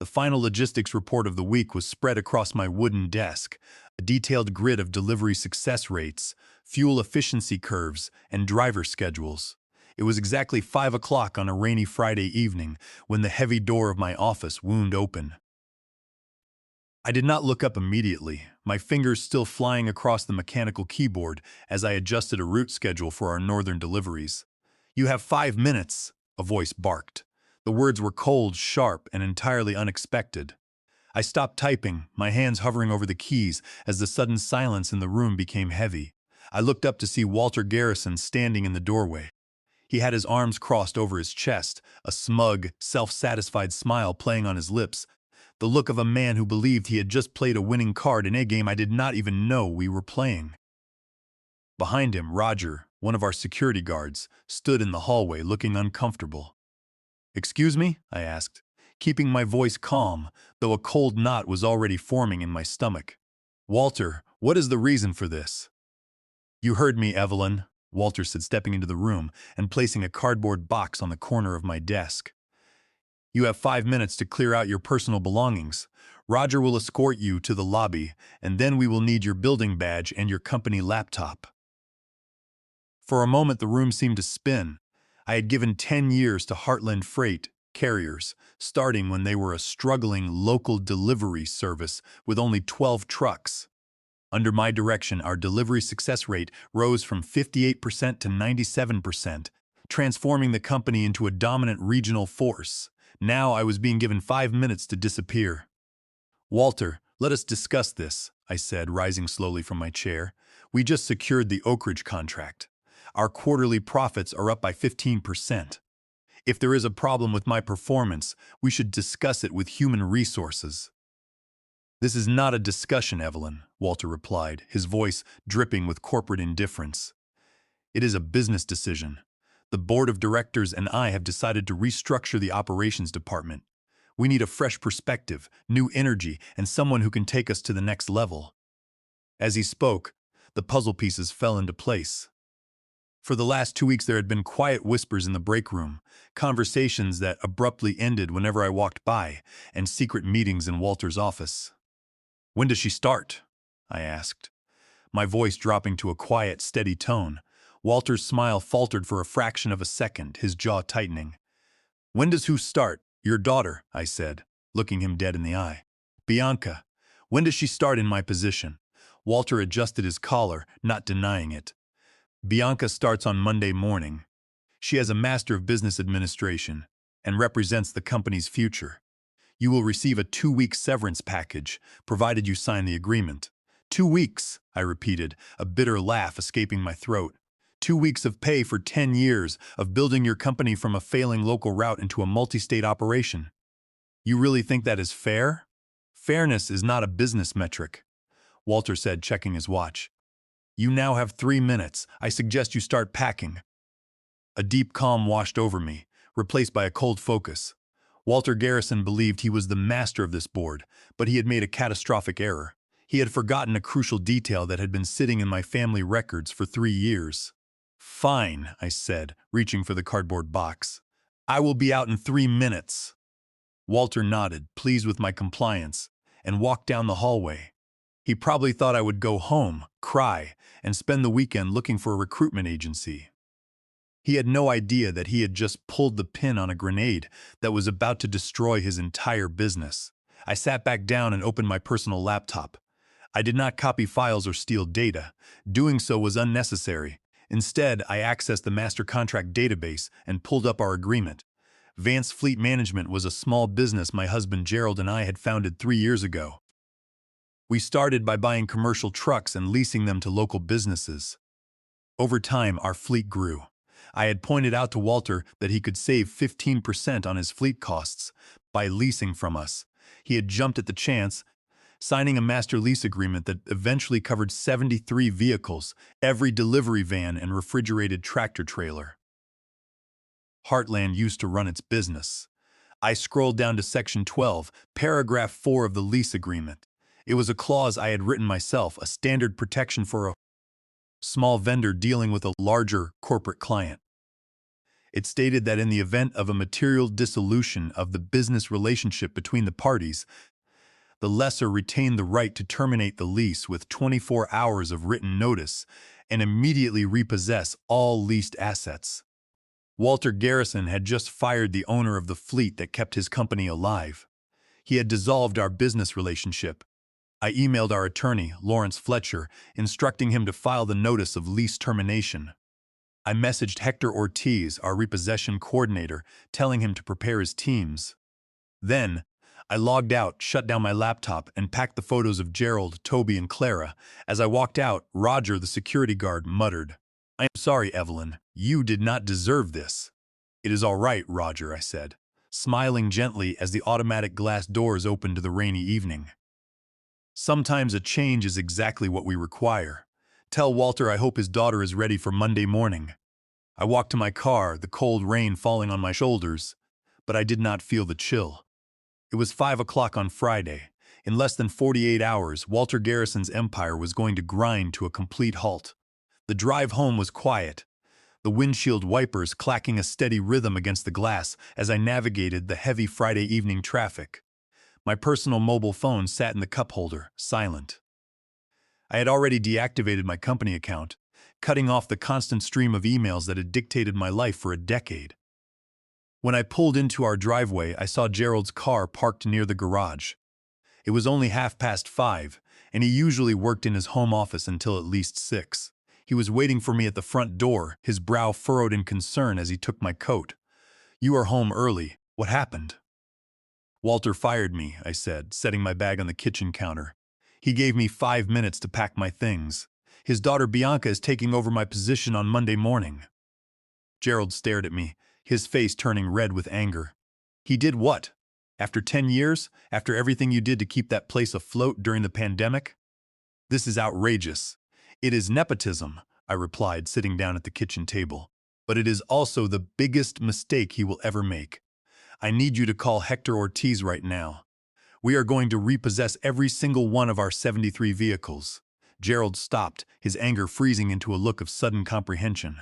The final logistics report of the week was spread across my wooden desk, a detailed grid of delivery success rates, fuel efficiency curves, and driver schedules. It was exactly 5 o'clock on a rainy Friday evening when the heavy door of my office wound open. I did not look up immediately, my fingers still flying across the mechanical keyboard as I adjusted a route schedule for our northern deliveries. "You have 5 minutes," a voice barked. The words were cold, sharp, and entirely unexpected. I stopped typing, my hands hovering over the keys as the sudden silence in the room became heavy. I looked up to see Walter Garrison standing in the doorway. He had his arms crossed over his chest, a smug, self-satisfied smile playing on his lips, the look of a man who believed he had just played a winning card in a game I did not even know we were playing. Behind him, Roger, one of our security guards, stood in the hallway looking uncomfortable. "Excuse me?" I asked, keeping my voice calm, though a cold knot was already forming in my stomach. "Walter, what is the reason for this?" "You heard me, Evelyn," Walter said, stepping into the room and placing a cardboard box on the corner of my desk. "You have 5 minutes to clear out your personal belongings. Roger will escort you to the lobby, and then we will need your building badge and your company laptop." For a moment the room seemed to spin. I had given 10 years to Heartland Freight carriers, starting when they were a struggling local delivery service with only 12 trucks. Under my direction, our delivery success rate rose from 58% to 97%, transforming the company into a dominant regional force. Now I was being given 5 minutes to disappear. "Walter, let us discuss this," I said, rising slowly from my chair. "We just secured the Oak Ridge contract. Our quarterly profits are up by 15%. If there is a problem with my performance, we should discuss it with human resources." "This is not a discussion, Evelyn," Walter replied, his voice dripping with corporate indifference. "It is a business decision. The board of directors and I have decided to restructure the operations department. We need a fresh perspective, new energy, and someone who can take us to the next level." As he spoke, the puzzle pieces fell into place. For the last 2 weeks there had been quiet whispers in the break room, conversations that abruptly ended whenever I walked by, and secret meetings in Walter's office. "When does she start?" I asked, my voice dropping to a quiet, steady tone. Walter's smile faltered for a fraction of a second, his jaw tightening. "When does who start?" "Your daughter," I said, looking him dead in the eye. "Bianca. When does she start in my position?" Walter adjusted his collar, not denying it. "Bianca starts on Monday morning. She has a Master of Business Administration and represents the company's future. You will receive a 2-week severance package, provided you sign the agreement." "2 weeks," I repeated, a bitter laugh escaping my throat. 2 weeks of pay for 10 years of building your company from a failing local route into a multi-state operation. You really think that is fair? Fairness is not a business metric," Walter said, checking his watch. "You now have 3 minutes. I suggest you start packing." A deep calm washed over me, replaced by a cold focus. Walter Garrison believed he was the master of this board, but he had made a catastrophic error. He had forgotten a crucial detail that had been sitting in my family records for 3 years. "Fine," I said, reaching for the cardboard box. "I will be out in 3 minutes." Walter nodded, pleased with my compliance, and walked down the hallway. He probably thought I would go home, cry, and spend the weekend looking for a recruitment agency. He had no idea that he had just pulled the pin on a grenade that was about to destroy his entire business. I sat back down and opened my personal laptop. I did not copy files or steal data. Doing so was unnecessary. Instead, I accessed the master contract database and pulled up our agreement. Vance Fleet Management was a small business my husband Gerald and I had founded 3 years ago. We started by buying commercial trucks and leasing them to local businesses. Over time, our fleet grew. I had pointed out to Walter that he could save 15% on his fleet costs by leasing from us. He had jumped at the chance, signing a master lease agreement that eventually covered 73 vehicles, every delivery van and refrigerated tractor trailer. Heartland used to run its business. I scrolled down to Section 12, Paragraph 4 of the lease agreement. It was a clause I had written myself, a standard protection for a small vendor dealing with a larger corporate client. It stated that in the event of a material dissolution of the business relationship between the parties, the lessor retained the right to terminate the lease with 24 hours of written notice and immediately repossess all leased assets. Walter Garrison had just fired the owner of the fleet that kept his company alive. He had dissolved our business relationship. I emailed our attorney, Lawrence Fletcher, instructing him to file the notice of lease termination. I messaged Hector Ortiz, our repossession coordinator, telling him to prepare his teams. Then, I logged out, shut down my laptop, and packed the photos of Gerald, Toby, and Clara. As I walked out, Roger, the security guard, muttered, "I am sorry, Evelyn. You did not deserve this." "It is all right, Roger," I said, smiling gently as the automatic glass doors opened to the rainy evening. Sometimes a change is exactly what we require. Tell Walter I hope his daughter is ready for Monday morning. I walked to my car, the cold rain falling on my shoulders, but I did not feel the chill. It was 5 o'clock on Friday. In less than 48 hours, Walter Garrison's empire was going to grind to a complete halt. The drive home was quiet, the windshield wipers clacking a steady rhythm against the glass as I navigated the heavy Friday evening traffic. My personal mobile phone sat in the cup holder, silent. I had already deactivated my company account, cutting off the constant stream of emails that had dictated my life for a decade. When I pulled into our driveway, I saw Gerald's car parked near the garage. It was only 5:30, and he usually worked in his home office until at least 6. He was waiting for me at the front door, his brow furrowed in concern as he took my coat. "You are home early. What happened?" "Walter fired me," I said, setting my bag on the kitchen counter. "He gave me 5 minutes to pack my things. His daughter Bianca is taking over my position on Monday morning." Gerald stared at me, his face turning red with anger. "He did what? After 10 years? After everything you did to keep that place afloat during the pandemic? This is outrageous." "It is nepotism," I replied, sitting down at the kitchen table. "But it is also the biggest mistake he will ever make. I need you to call Hector Ortiz right now. We are going to repossess every single one of our 73 vehicles." Gerald stopped, his anger freezing into a look of sudden comprehension.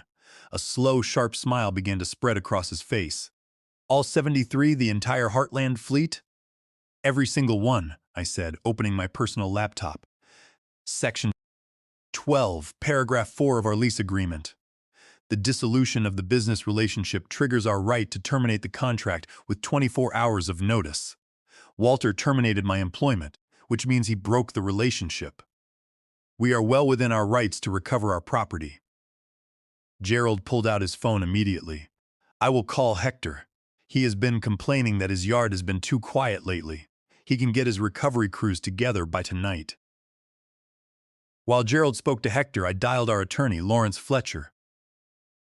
A slow, sharp smile began to spread across his face. "All 73, the entire Heartland fleet?" "Every single one," I said, opening my personal laptop. Section 12, Paragraph 4 of our lease agreement. The dissolution of the business relationship triggers our right to terminate the contract with 24 hours of notice. Walter terminated my employment, which means he broke the relationship. We are well within our rights to recover our property. Gerald pulled out his phone immediately. "I will call Hector. He has been complaining that his yard has been too quiet lately. He can get his recovery crews together by tonight." While Gerald spoke to Hector, I dialed our attorney, Lawrence Fletcher.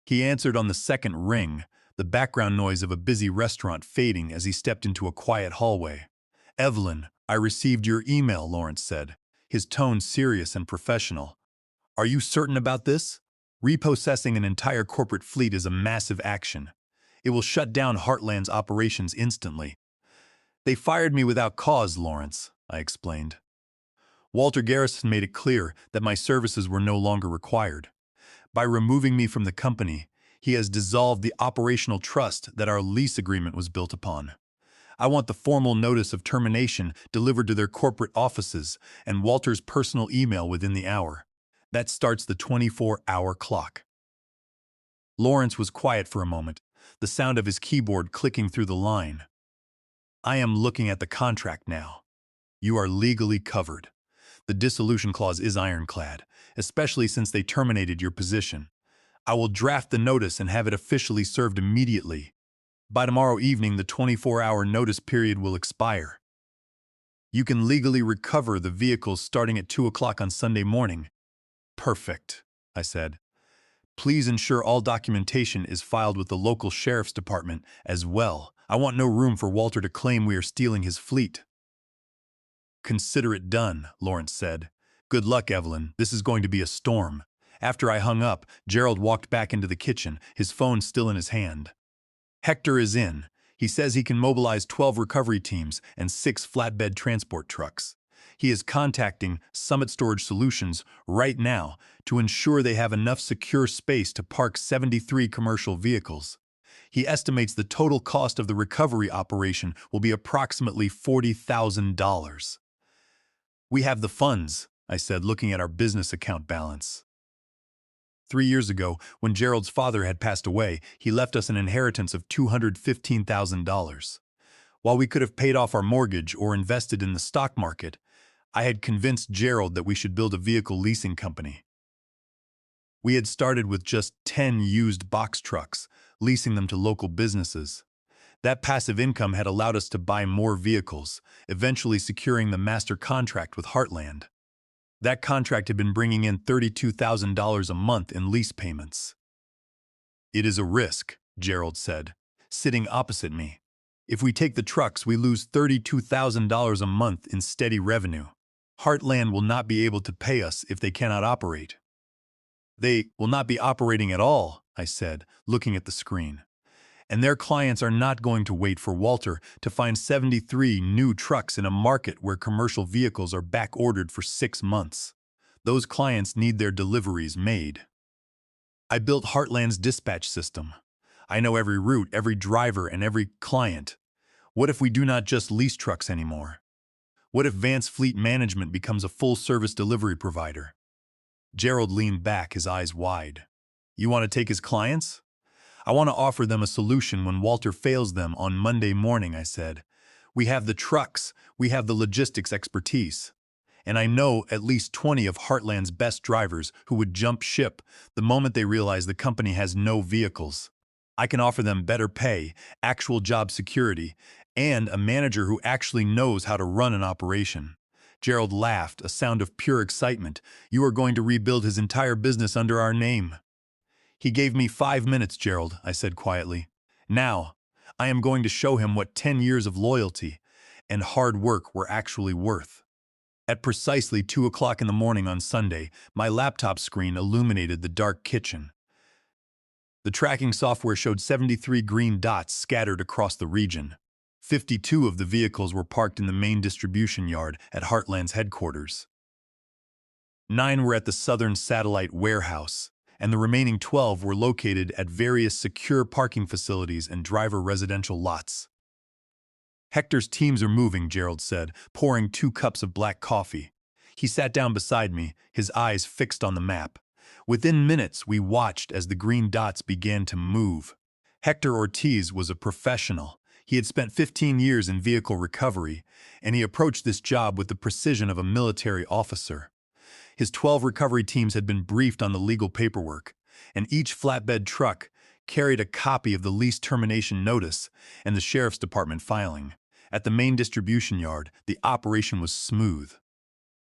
He answered on the second ring, the background noise of a busy restaurant fading as he stepped into a quiet hallway. "Evelyn, I received your email," Lawrence said, his tone serious and professional. "Are you certain about this? Repossessing an entire corporate fleet is a massive action. It will shut down Heartland's operations instantly." "They fired me without cause, Lawrence," I explained. "Walter Garrison made it clear that my services were no longer required. By removing me from the company, he has dissolved the operational trust that our lease agreement was built upon. I want the formal notice of termination delivered to their corporate offices and Walter's personal email within the hour. That starts the 24-hour clock." Lawrence was quiet for a moment, the sound of his keyboard clicking through the line. "I am looking at the contract now. You are legally covered. The dissolution clause is ironclad, especially since they terminated your position. I will draft the notice and have it officially served immediately. By tomorrow evening, the 24-hour notice period will expire. You can legally recover the vehicles starting at 2 o'clock on Sunday morning." "Perfect," I said. "Please ensure all documentation is filed with the local sheriff's department as well. I want no room for Walter to claim we are stealing his fleet." "Consider it done," Lawrence said. "Good luck, Evelyn. This is going to be a storm." After I hung up, Gerald walked back into the kitchen, his phone still in his hand. "Hector is in. He says he can mobilize 12 recovery teams and 6 flatbed transport trucks. He is contacting Summit Storage Solutions right now to ensure they have enough secure space to park 73 commercial vehicles. He estimates the total cost of the recovery operation will be approximately $40,000. We have the funds, I said, looking at our business account balance. 3 years ago, when Gerald's father had passed away, he left us an inheritance of $215,000. While we could have paid off our mortgage or invested in the stock market, I had convinced Gerald that we should build a vehicle leasing company. We had started with just 10 used box trucks, leasing them to local businesses. That passive income had allowed us to buy more vehicles, eventually securing the master contract with Heartland. That contract had been bringing in $32,000 a month in lease payments. "It is a risk," Gerald said, sitting opposite me. "If we take the trucks, we lose $32,000 a month in steady revenue. Heartland will not be able to pay us if they cannot operate." "They will not be operating at all," I said, looking at the screen. "And their clients are not going to wait for Walter to find 73 new trucks in a market where commercial vehicles are back-ordered for 6 months. Those clients need their deliveries made." I built Heartland's dispatch system. I know every route, every driver, and every client. What if we do not just lease trucks anymore? What if Vance Fleet Management becomes a full-service delivery provider? Gerald leaned back, his eyes wide. "You want to take his clients?" "I want to offer them a solution when Walter fails them on Monday morning," I said. "We have the trucks, we have the logistics expertise. And I know at least 20 of Heartland's best drivers who would jump ship the moment they realize the company has no vehicles. I can offer them better pay, actual job security, and a manager who actually knows how to run an operation." Gerald laughed, a sound of pure excitement. "You are going to rebuild his entire business under our name." "He gave me 5 minutes, Gerald," I said quietly. "Now, I am going to show him what 10 years of loyalty and hard work were actually worth." At precisely 2 o'clock in the morning on Sunday, my laptop screen illuminated the dark kitchen. The tracking software showed 73 green dots scattered across the region. 52 of the vehicles were parked in the main distribution yard at Heartland's headquarters. 9 were at the Southern Satellite Warehouse, and the remaining 12 were located at various secure parking facilities and driver residential lots. "Hector's teams are moving," Gerald said, pouring 2 cups of black coffee. He sat down beside me, his eyes fixed on the map. Within minutes, we watched as the green dots began to move. Hector Ortiz was a professional. He had spent 15 years in vehicle recovery, and he approached this job with the precision of a military officer. His 12 recovery teams had been briefed on the legal paperwork, and each flatbed truck carried a copy of the lease termination notice and the sheriff's department filing. At the main distribution yard, the operation was smooth.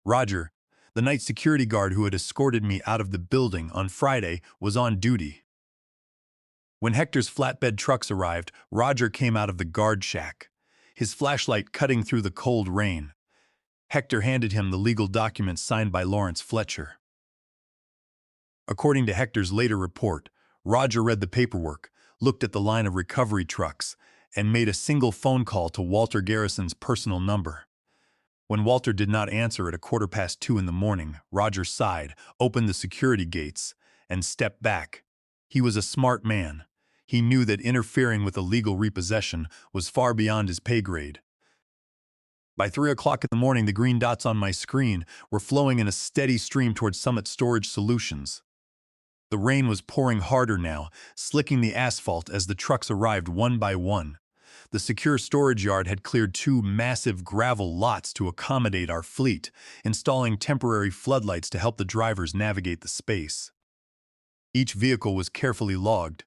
Roger, the night security guard who had escorted me out of the building on Friday, was on duty. When Hector's flatbed trucks arrived, Roger came out of the guard shack, his flashlight cutting through the cold rain. Hector handed him the legal documents signed by Lawrence Fletcher. According to Hector's later report, Roger read the paperwork, looked at the line of recovery trucks, and made a single phone call to Walter Garrison's personal number. When Walter did not answer at 2:15 in the morning, Roger sighed, opened the security gates, and stepped back. He was a smart man. He knew that interfering with illegal repossession was far beyond his pay grade. By 3 o'clock in the morning, the green dots on my screen were flowing in a steady stream towards Summit Storage Solutions. The rain was pouring harder now, slicking the asphalt as the trucks arrived one by one. The secure storage yard had cleared 2 massive gravel lots to accommodate our fleet, installing temporary floodlights to help the drivers navigate the space. Each vehicle was carefully logged,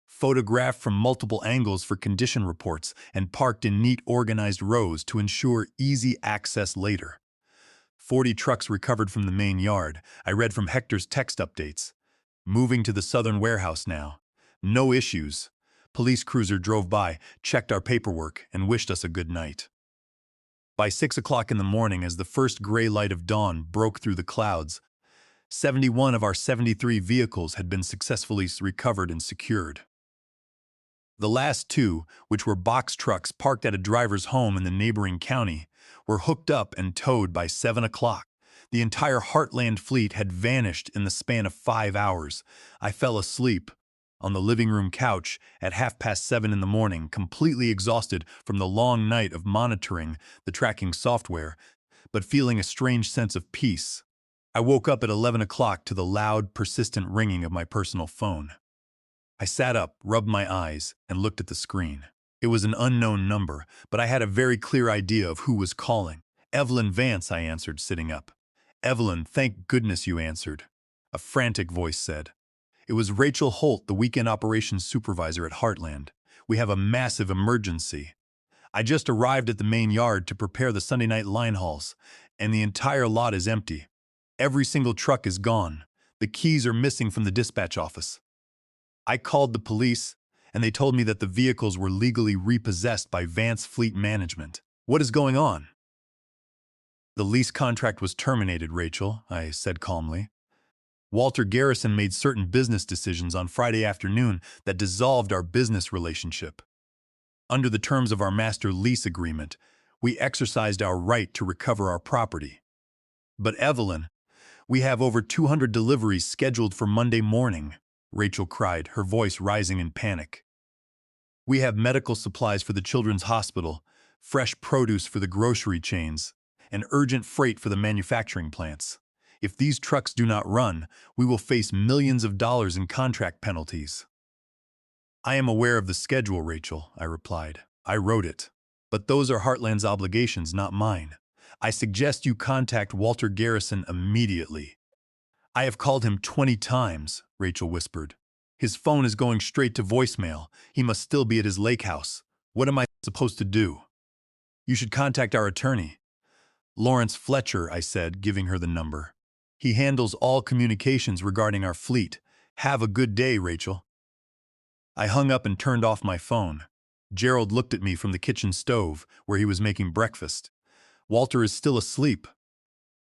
photographed from multiple angles for condition reports, and parked in neat, organized rows to ensure easy access later. 40 trucks recovered from the main yard, I read from Hector's text updates. Moving to the southern warehouse now. No issues. Police cruiser drove by, checked our paperwork, and wished us a good night. By 6 o'clock in the morning, as the first gray light of dawn broke through the clouds, 71 of our 73 vehicles had been successfully recovered and secured. The last 2, which were box trucks parked at a driver's home in the neighboring county, were hooked up and towed by 7 o'clock. The entire Heartland fleet had vanished in the span of 5 hours. I fell asleep, on the living room couch at 7:30 in the morning, completely exhausted from the long night of monitoring the tracking software, but feeling a strange sense of peace. I woke up at 11 o'clock to the loud, persistent ringing of my personal phone. I sat up, rubbed my eyes, and looked at the screen. It was an unknown number, but I had a very clear idea of who was calling. "Evelyn Vance," I answered, sitting up. "Evelyn, thank goodness you answered," a frantic voice said. It was Rachel Holt, the weekend operations supervisor at Heartland. "We have a massive emergency. I just arrived at the main yard to prepare the Sunday night line hauls, and the entire lot is empty. Every single truck is gone. The keys are missing from the dispatch office." I called the police, and they told me that the vehicles were legally repossessed by Vance Fleet Management. "What is going on?" "The lease contract was terminated, Rachel," I said calmly. "Walter Garrison made certain business decisions on Friday afternoon that dissolved our business relationship. Under the terms of our master lease agreement, we exercised our right to recover our property. But Evelyn, we have over 200 deliveries scheduled for Monday morning," Rachel cried, her voice rising in panic. "We have medical supplies for the children's hospital, fresh produce for the grocery chains, and urgent freight for the manufacturing plants. If these trucks do not run, we will face millions of dollars in contract penalties." "I am aware of the schedule, Rachel," I replied. "I wrote it. But those are Heartland's obligations, not mine. I suggest you contact Walter Garrison immediately." "I have called him 20 times, Rachel whispered. "His phone is going straight to voicemail. He must still be at his lake house. What am I supposed to do?" "You should contact our attorney." "Lawrence Fletcher," I said, giving her the number. "He handles all communications regarding our fleet. Have a good day, Rachel." I hung up and turned off my phone. Gerald looked at me from the kitchen stove, where he was making breakfast. "Walter is still asleep."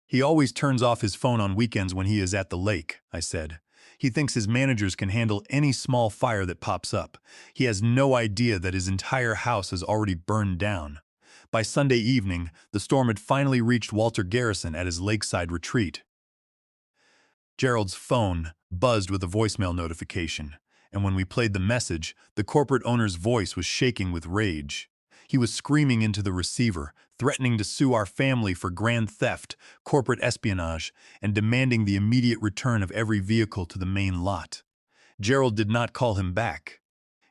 "He always turns off his phone on weekends when he is at the lake," I said. "He thinks his managers can handle any small fire that pops up. He has no idea that his entire house has already burned down." By Sunday evening, the storm had finally reached Walter Garrison at his lakeside retreat. Gerald's phone buzzed with a voicemail notification, and when we played the message, the corporate owner's voice was shaking with rage. He was screaming into the receiver, threatening to sue our family for grand theft, corporate espionage, and demanding the immediate return of every vehicle to the main lot. Gerald did not call him back.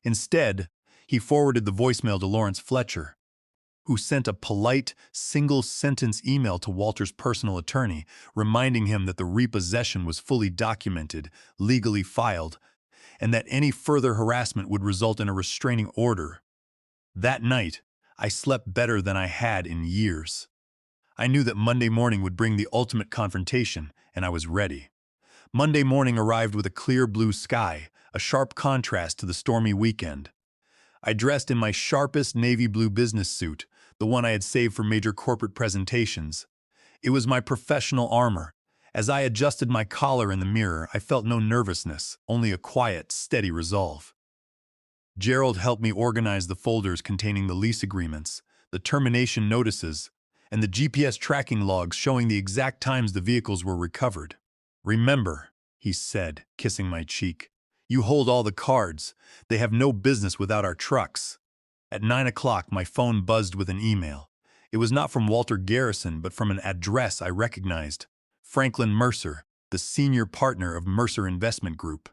Instead, he forwarded the voicemail to Lawrence Fletcher, who sent a polite, single-sentence email to Walter's personal attorney, reminding him that the repossession was fully documented, legally filed, and that any further harassment would result in a restraining order. That night, I slept better than I had in years. I knew that Monday morning would bring the ultimate confrontation, and I was ready. Monday morning arrived with a clear blue sky, a sharp contrast to the stormy weekend. I dressed in my sharpest navy blue business suit, the one I had saved for major corporate presentations. It was my professional armor. As I adjusted my collar in the mirror, I felt no nervousness, only a quiet, steady resolve. Gerald helped me organize the folders containing the lease agreements, the termination notices, and the GPS tracking logs showing the exact times the vehicles were recovered. "Remember," he said, kissing my cheek, "you hold all the cards. They have no business without our trucks." At 9 o'clock, my phone buzzed with an email. It was not from Walter Garrison, but from an address I recognized. Franklin Mercer, the senior partner of Mercer Investment Group.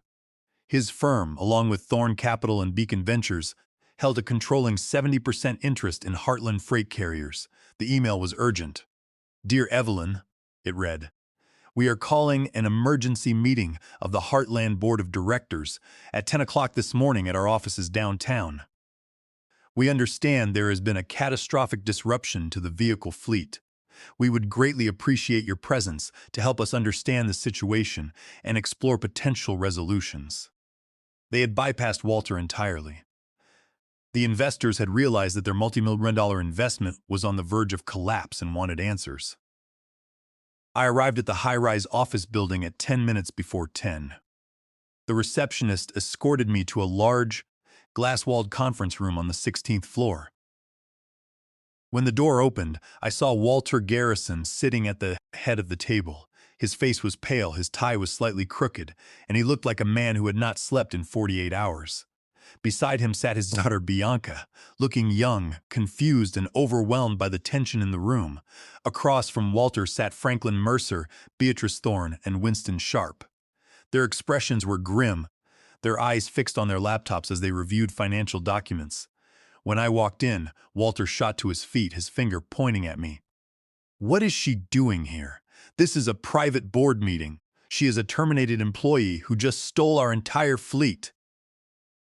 His firm, along with Thorn Capital and Beacon Ventures, held a controlling 70% interest in Heartland Freight Carriers. The email was urgent. "Dear Evelyn," it read, "we are calling an emergency meeting of the Heartland Board of Directors at 10 o'clock this morning at our offices downtown. We understand there has been a catastrophic disruption to the vehicle fleet. We would greatly appreciate your presence to help us understand the situation and explore potential resolutions." They had bypassed Walter entirely. The investors had realized that their multi-million-dollar investment was on the verge of collapse and wanted answers. I arrived at the high-rise office building at 10 minutes before 10. The receptionist escorted me to a large, glass-walled conference room on the 16th floor. When the door opened, I saw Walter Garrison sitting at the head of the table, His face was pale, his tie was slightly crooked, and he looked like a man who had not slept in 48 hours. Beside him sat his daughter Bianca, looking young, confused, and overwhelmed by the tension in the room. Across from Walter sat Franklin Mercer, Beatrice Thorne, and Winston Sharp. Their expressions were grim, their eyes fixed on their laptops as they reviewed financial documents. When I walked in, Walter shot to his feet, his finger pointing at me. "What is she doing here? This is a private board meeting. She is a terminated employee who just stole our entire fleet."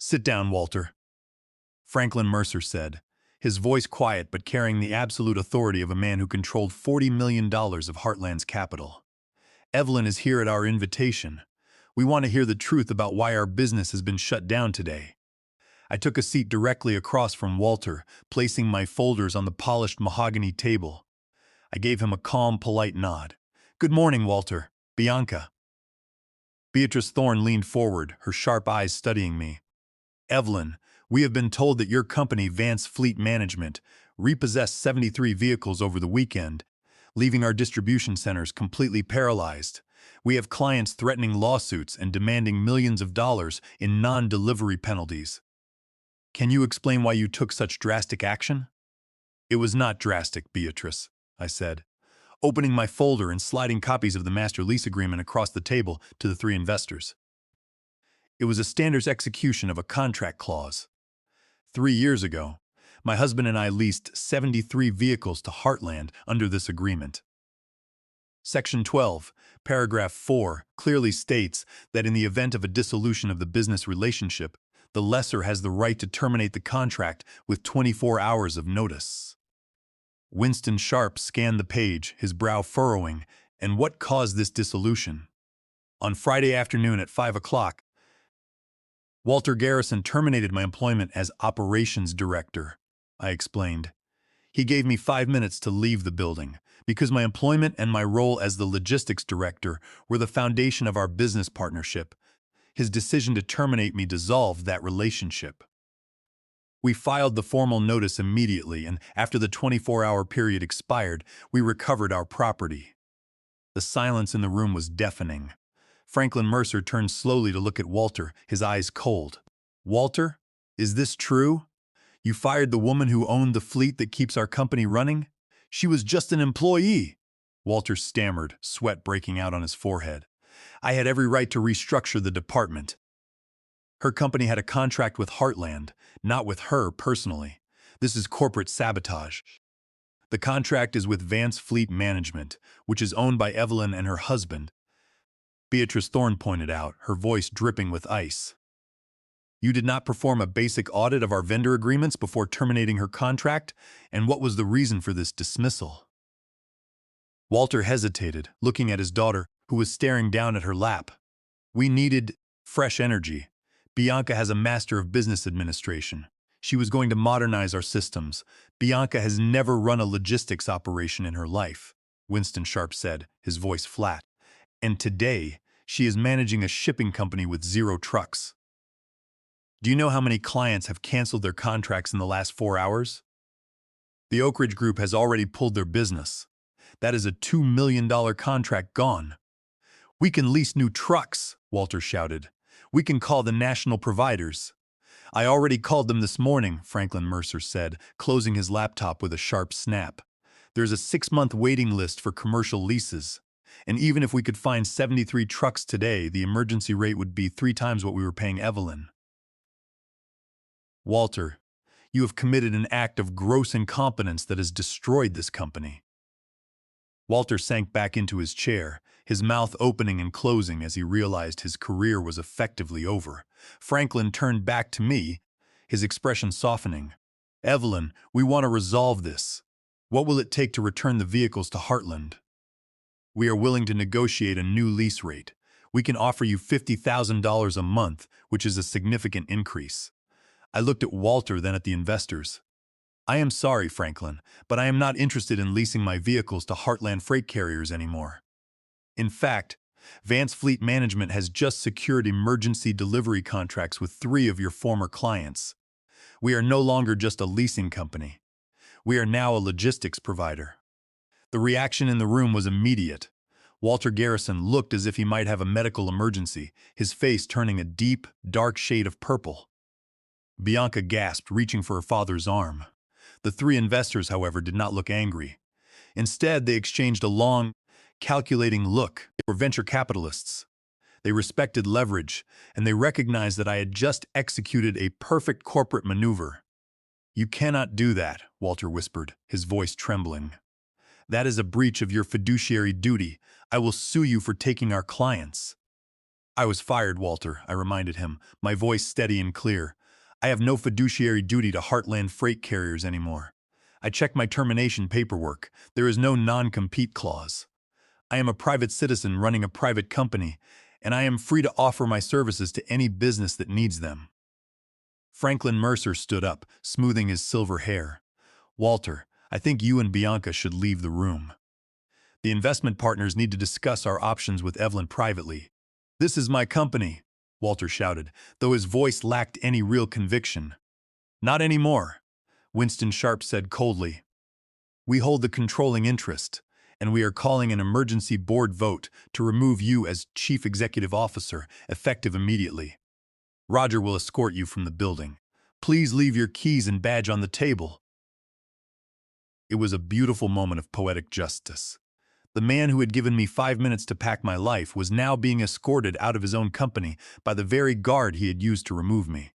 "Sit down, Walter," Franklin Mercer said, his voice quiet but carrying the absolute authority of a man who controlled $40 million of Heartland's capital. "Evelyn is here at our invitation. We want to hear the truth about why our business has been shut down today." I took a seat directly across from Walter, placing my folders on the polished mahogany table. I gave him a calm, polite nod. "Good morning, Walter. Bianca." Beatrice Thorne leaned forward, her sharp eyes studying me. "Evelyn, we have been told that your company, Vance Fleet Management, repossessed 73 vehicles over the weekend, leaving our distribution centers completely paralyzed. We have clients threatening lawsuits and demanding millions of dollars in non-delivery penalties. Can you explain why you took such drastic action?" "It was not drastic, Beatrice," I said, opening my folder and sliding copies of the master lease agreement across the table to the three investors. "It was a standard execution of a contract clause. 3 years ago, my husband and I leased 73 vehicles to Heartland under this agreement. Section 12, paragraph 4, clearly states that in the event of a dissolution of the business relationship, the lessor has the right to terminate the contract with 24 hours of notice." Winston Sharp scanned the page, his brow furrowing. "And what caused this dissolution?" "On Friday afternoon at 5 o'clock, Walter Garrison terminated my employment as operations director," I explained. "He gave me 5 minutes to leave the building, because my employment and my role as the logistics director were the foundation of our business partnership. His decision to terminate me dissolved that relationship. We filed the formal notice immediately, and after the 24-hour period expired, we recovered our property." The silence in the room was deafening. Franklin Mercer turned slowly to look at Walter, his eyes cold. "Walter, is this true? You fired the woman who owned the fleet that keeps our company running? She was just an employee." Walter stammered, sweat breaking out on his forehead. "I had every right to restructure the department. Her company had a contract with Heartland, not with her personally. This is corporate sabotage. The contract is with Vance Fleet Management, which is owned by Evelyn and her husband," Beatrice Thorne pointed out, her voice dripping with ice. "You did not perform a basic audit of our vendor agreements before terminating her contract, and what was the reason for this dismissal?" Walter hesitated, looking at his daughter, who was staring down at her lap. "We needed fresh energy. Bianca has a Master of Business Administration. She was going to modernize our systems. Bianca has never run a logistics operation in her life," Winston Sharp said, his voice flat. "And today, she is managing a shipping company with 0 trucks. Do you know how many clients have canceled their contracts in the last 4 hours? The Oak Ridge Group has already pulled their business. That is a $2 million contract gone." "We can lease new trucks," Walter shouted. "We can call the national providers." "I already called them this morning," Franklin Mercer said, closing his laptop with a sharp snap. "There's a 6-month waiting list for commercial leases. And even if we could find 73 trucks today, the emergency rate would be 3 times what we were paying Evelyn." "Walter, you have committed an act of gross incompetence that has destroyed this company." Walter sank back into his chair, his mouth opening and closing as he realized his career was effectively over. Franklin turned back to me, his expression softening. "Evelyn, we want to resolve this. What will it take to return the vehicles to Heartland? We are willing to negotiate a new lease rate. We can offer you $50,000 a month, which is a significant increase." I looked at Walter, then at the investors. "I am sorry, Franklin, but I am not interested in leasing my vehicles to Heartland freight carriers anymore. In fact, Vance Fleet Management has just secured emergency delivery contracts with 3 of your former clients. We are no longer just a leasing company. We are now a logistics provider." The reaction in the room was immediate. Walter Garrison looked as if he might have a medical emergency, his face turning a deep, dark shade of purple. Bianca gasped, reaching for her father's arm. The three investors, however, did not look angry. Instead, they exchanged a long, calculating look. They were venture capitalists. They respected leverage, and they recognized that I had just executed a perfect corporate maneuver. "You cannot do that," Walter whispered, his voice trembling. "That is a breach of your fiduciary duty. I will sue you for taking our clients." "I was fired, Walter," I reminded him, my voice steady and clear. "I have no fiduciary duty to Heartland freight carriers anymore. I checked my termination paperwork. There is no non-compete clause. I am a private citizen running a private company, and I am free to offer my services to any business that needs them." Franklin Mercer stood up, smoothing his silver hair. "Walter, I think you and Bianca should leave the room. The investment partners need to discuss our options with Evelyn privately." "This is my company," Walter shouted, though his voice lacked any real conviction. "Not anymore," Winston Sharp said coldly. "We hold the controlling interest, and we are calling an emergency board vote to remove you as Chief Executive Officer, effective immediately. Roger will escort you from the building. Please leave your keys and badge on the table." It was a beautiful moment of poetic justice. The man who had given me 5 minutes to pack my life was now being escorted out of his own company by the very guard he had used to remove me.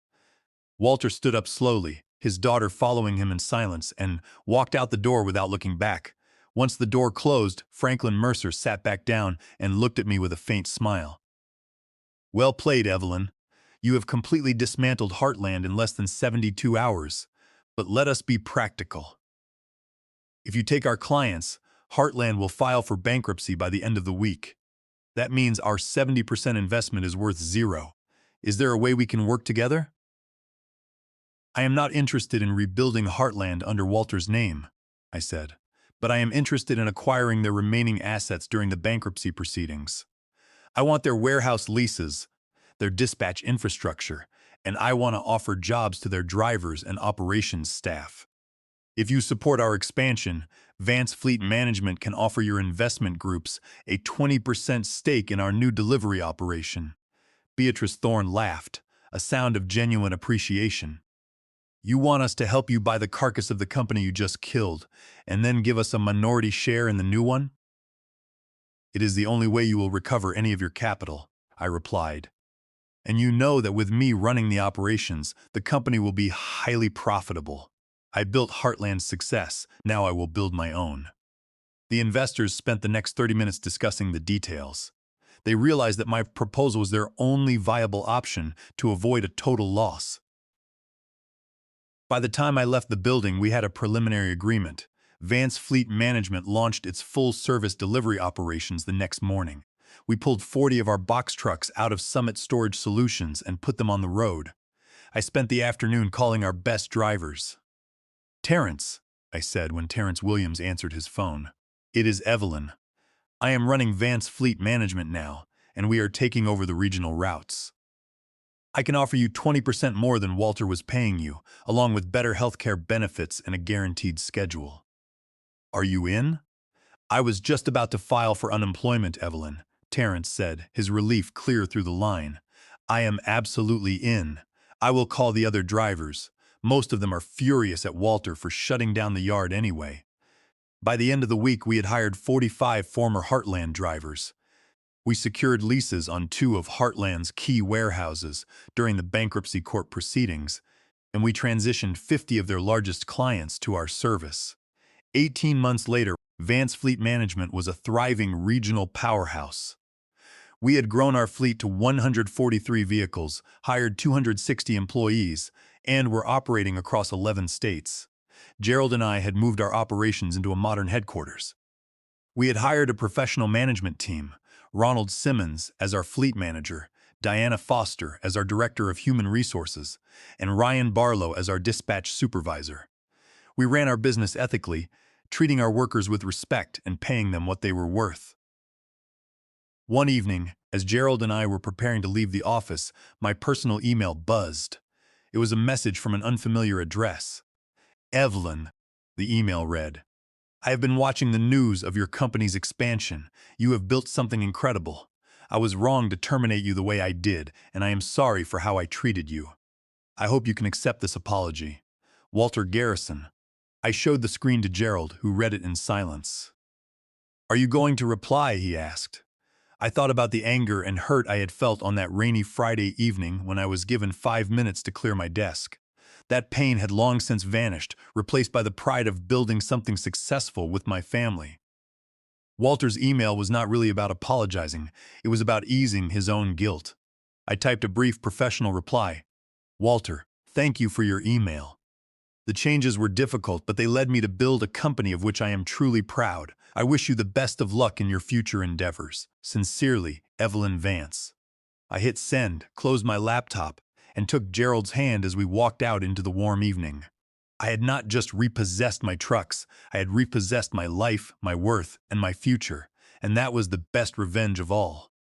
Walter stood up slowly, his daughter following him in silence, and walked out the door without looking back. Once the door closed, Franklin Mercer sat back down and looked at me with a faint smile. "Well played, Evelyn. You have completely dismantled Heartland in less than 72 hours. But let us be practical. If you take our clients, Heartland will file for bankruptcy by the end of the week. That means our 70% investment is worth zero. Is there a way we can work together?" "I am not interested in rebuilding Heartland under Walter's name," I said, "but I am interested in acquiring their remaining assets during the bankruptcy proceedings. I want their warehouse leases, their dispatch infrastructure, and I want to offer jobs to their drivers and operations staff. If you support our expansion, Vance Fleet Management can offer your investment groups a 20% stake in our new delivery operation." Beatrice Thorne laughed, a sound of genuine appreciation. "You want us to help you buy the carcass of the company you just killed, and then give us a minority share in the new one?" "It is the only way you will recover any of your capital," I replied. "And you know that with me running the operations, the company will be highly profitable. I built Heartland's success, now I will build my own." The investors spent the next 30 minutes discussing the details. They realized that my proposal was their only viable option to avoid a total loss. By the time I left the building, we had a preliminary agreement. Vance Fleet Management launched its full-service delivery operations the next morning. We pulled 40 of our box trucks out of Summit Storage Solutions and put them on the road. I spent the afternoon calling our best drivers. "Terrence," I said when Terrence Williams answered his phone. "It is Evelyn. I am running Vance Fleet Management now, and we are taking over the regional routes. I can offer you 20% more than Walter was paying you, along with better healthcare benefits and a guaranteed schedule. Are you in?" "I was just about to file for unemployment, Evelyn," Terrence said, his relief clear through the line. "I am absolutely in. I will call the other drivers. Most of them are furious at Walter for shutting down the yard anyway." By the end of the week, we had hired 45 former Heartland drivers. We secured leases on 2 of Heartland's key warehouses during the bankruptcy court proceedings, and we transitioned 50 of their largest clients to our service. 18 months later, Vance Fleet Management was a thriving regional powerhouse. We had grown our fleet to 143 vehicles, hired 260 employees, and were operating across 11 states. Gerald and I had moved our operations into a modern headquarters. We had hired a professional management team, Ronald Simmons as our fleet manager, Diana Foster as our director of human resources, and Ryan Barlow as our dispatch supervisor. We ran our business ethically, treating our workers with respect and paying them what they were worth. One evening, as Gerald and I were preparing to leave the office, my personal email buzzed. It was a message from an unfamiliar address. "Evelyn," the email read. I have been watching the news of your company's expansion. You have built something incredible. I was wrong to terminate you the way I did, and I am sorry for how I treated you. I hope you can accept this apology. Walter Garrison. I showed the screen to Gerald, who read it in silence. Are you going to reply? He asked. I thought about the anger and hurt I had felt on that rainy Friday evening when I was given 5 minutes to clear my desk. That pain had long since vanished, replaced by the pride of building something successful with my family. Walter's email was not really about apologizing, it was about easing his own guilt. I typed a brief professional reply. Walter, thank you for your email. The changes were difficult, but they led me to build a company of which I am truly proud. I wish you the best of luck in your future endeavors. Sincerely, Evelyn Vance. I hit send, closed my laptop, and took Gerald's hand as we walked out into the warm evening. I had not just repossessed my trucks, I had repossessed my life, my worth, and my future, and that was the best revenge of all.